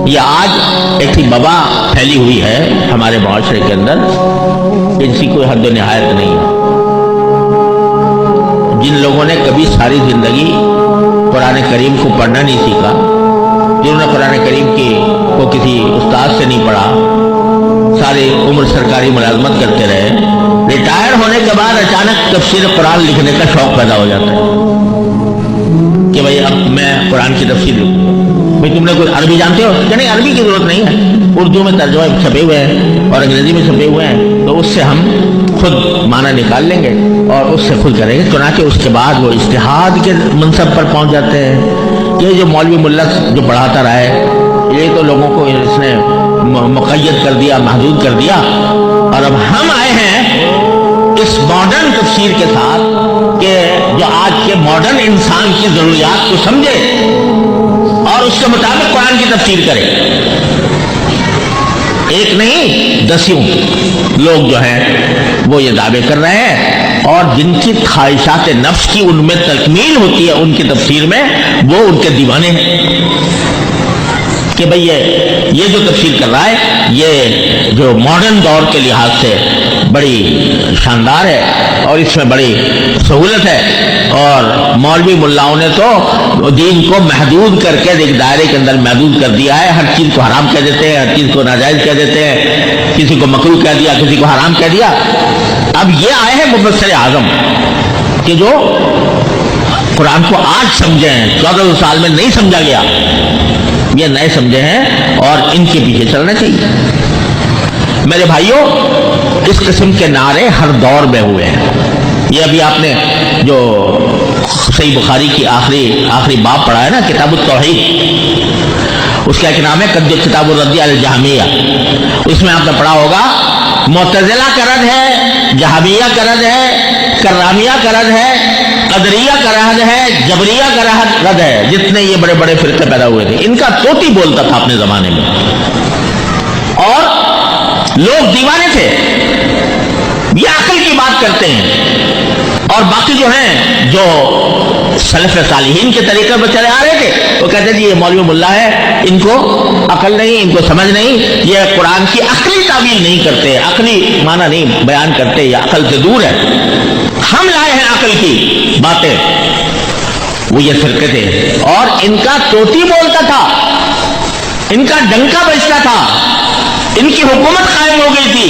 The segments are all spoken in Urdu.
یہ آج ایک وبا پھیلی ہوئی ہے ہمارے معاشرے کے اندر، جس کی کوئی حد و نہایت نہیں ہے۔ جن لوگوں نے کبھی ساری زندگی قرآن کریم کو پڑھنا نہیں سیکھا، جنہوں نے قرآن کریم کو کسی استاد سے نہیں پڑھا، ساری عمر سرکاری ملازمت کرتے رہے، ریٹائر ہونے کے بعد اچانک تفسیر قرآن لکھنے کا شوق پیدا ہو جاتا ہے کہ بھائی اب میں قرآن کی تفسیر لکھوں۔ بھائی تم نے کوئی عربی جانتے ہو کہ نہیں؟ عربی کی ضرورت نہیں ہے، اردو میں ترجمے چھپے ہوئے ہیں اور انگریزی میں چھپے ہوئے ہیں، تو اس سے ہم خود معنی نکال لیں گے اور اس سے خود کریں گے۔ چنانچہ اس کے بعد وہ اجتہاد کے منصب پر پہنچ جاتے ہیں۔ یہ جو مولوی ملا جو پڑھاتا رہا ہے، یہ تو لوگوں کو اس نے مقید کر دیا، محدود کر دیا، اور اب ہم آئے ہیں اس ماڈرن تفسیر کے ساتھ کہ جو آج کے ماڈرن انسان کی ضروریات کو سمجھے اور اس کے مطابق قرآن کی تفسیر کرے۔ ایک نہیں دسیوں لوگ جو ہیں وہ یہ دعوے کر رہے ہیں، اور جن کی خواہشات نفس کی ان میں تکمیل ہوتی ہے ان کی تفسیر میں، وہ ان کے دیوانے ہیں کہ بھئی یہ جو تفسیر کر رہا ہے یہ جو ماڈرن دور کے لحاظ سے بڑی شاندار ہے اور اس میں بڑی سہولت ہے، اور مولوی ملاؤں نے تو دین کو محدود کر کے ایک دائرے کے اندر محدود کر دیا ہے، ہر چیز کو حرام کہہ دیتے ہیں، ہر چیز کو ناجائز کہہ دیتے ہیں، کسی کو مکروہ کہہ دیا، کسی کو حرام کہہ دیا۔ اب یہ آئے ہیں مفسر اعظم کہ جو قرآن کو آج سمجھے ہیں، 1400 سال میں نہیں سمجھا گیا، یہ نئے سمجھے ہیں اور ان کے پیچھے چلنا چاہیے۔ میرے بھائیوں، اس قسم کے نعرے ہر دور میں ہوئے ہیں۔ یہ ابھی آپ نے جو صحیح بخاری کی آخری باب پڑھا ہے نا، کتاب التوحید، اس کا ایک نام ہے کتاب الرد علی الجہمیہ۔ اس میں آپ نے پڑھا ہوگا معتزلہ کا رد ہے، جہمیہ کا رد ہے، کرامیہ کا رد ہے، قدریہ کا رد ہے، جبریہ کا رد ہے۔ جتنے یہ بڑے بڑے فرقے پیدا ہوئے تھے، ان کا طوطی بولتا تھا اپنے زمانے میں، اور لوگ دیوانے تھے۔ یہ عقل کی بات کرتے ہیں، اور باقی جو ہیں جو سلف صالحین کے طریقے پر چلے آ رہے تھے وہ کہتے تھے یہ مولوی ملا ہے، ان کو عقل نہیں، ان کو سمجھ نہیں، یہ قرآن کی عقلی تعبیر نہیں کرتے، عقلی معنی نہیں بیان کرتے، یہ عقل سے دور ہے۔ ہم لائے ہیں عقل کی باتیں، وہ یہ فرقے تھے، اور ان کا طوطی بولتا تھا، ان کا ڈنکا بجتا تھا، ان کی حکومت قائم ہو گئی تھی،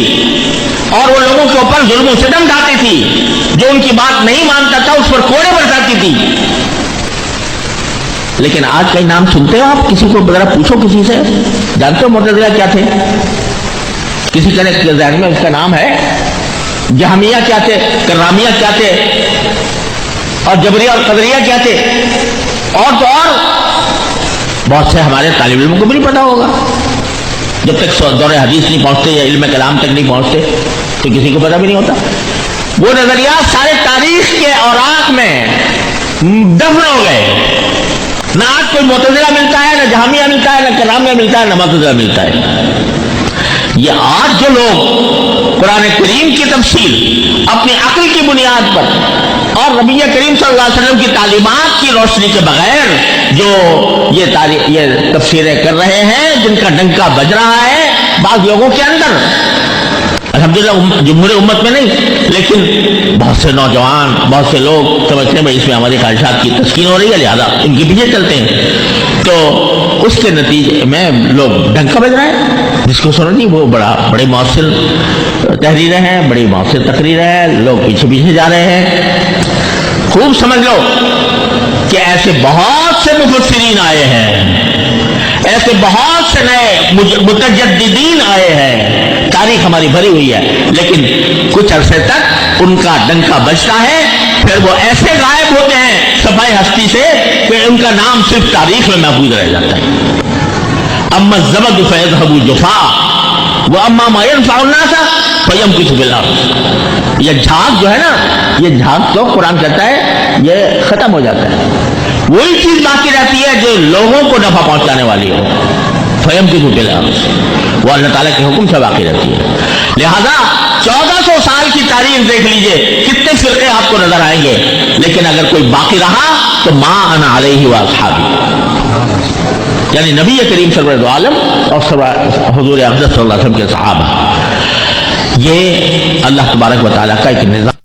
اور وہ لوگوں کے اوپر ظلم و ستم ڈھاتی تھی، جو ان کی بات نہیں مانتا تھا اس پر کوڑے برساتی تھی۔ لیکن آج کئی نام سنتے ہو آپ؟ کسی کو ذرا پوچھو، کسی سے جانتے ہو معتزلہ کیا تھے؟ کسی کے ذہن میں اس کا نام ہے؟ جہمیہ کیا تھے، کرامیہ کیا تھے، اور جبریہ اور قدریہ کیا تھے؟ اور تو اور بہت سے ہمارے طالب علموں کو بھی نہیں پتا ہوگا، جب تک دور حدیث نہیں پہنچتے یا علم کلام تک نہیں پہنچتے تو کسی کو پتا بھی نہیں ہوتا۔ وہ نظریات سارے تاریخ کے اوراق میں دفن ہو گئے، نہ آج کوئی معتزلہ ملتا ہے، نہ جہمیہ ملتا ہے، نہ کرامیہ ملتا ہے، نہ معتزلہ ملتا ہے۔ یہ آج جو لوگ قرآن کریم کی تفسیر اپنی عقل کی بنیاد پر اور نبی کریم صلی اللہ علیہ وسلم کی تعلیمات کی روشنی کے بغیر جو یہ تفسیریں کر رہے ہیں، جن کا ڈنکا بج رہا ہے بعض لوگوں کے اندر، الحمدللہ جمہور امت میں نہیں، لیکن بہت سے نوجوان، بہت سے لوگ سمجھتے ہیں اس میں ہماری خواہشات کی تسکین ہو رہی ہے، لہذا ان کے پیچھے چلتے ہیں، تو اس کے نتیجے میں لوگ ڈنکا بج رہے ہیں۔ جس کو سنو جی وہ بڑے مؤثر تحریریں ہیں، بڑی مؤثر تقریریں ہیں، لوگ پیچھے پیچھے جا رہے ہیں۔ خوب سمجھ لو کہ ایسے بہت سے مفسرین آئے ہیں، ایسے بہت سے نئے متجددین آئے ہیں، تاریخ ہماری بھری ہوئی ہے، لیکن کچھ عرصے تک ان کا ڈنکا بجتا ہے، پھر وہ ایسے غائب ہوتے ہیں صفحہ ہستی سے کہ ان کا نام صرف تاریخ میں محفوظ رہ جاتا ہے۔ اما الزبد فیذهب جفاء واما ما ينفع الناس فيمكث في الارض۔ یہ جھاگ جو ہے نا، یہ جھاگ تو قرآن کہتا ہے یہ ختم ہو جاتا ہے، وہی چیز باقی رہتی ہے جو لوگوں کو نفع پہنچانے والی ہو، فیمکث في الارض، وہ اللہ تعالیٰ کے حکم سے باقی رہتی ہے۔ لہذا 1400 سال کی تاریخ دیکھ لیجئے، کتنے فرقے آپ کو نظر آئیں گے، لیکن اگر کوئی باقی رہا تو ما انا علیہ واصحابی۔ یعنی نبی کریم سرور دو عالم اور حضور اقدس صلی اللہ علیہ وسلم کے صحابہ. یہ اللہ تبارک و تعالیٰ کا ایک نظام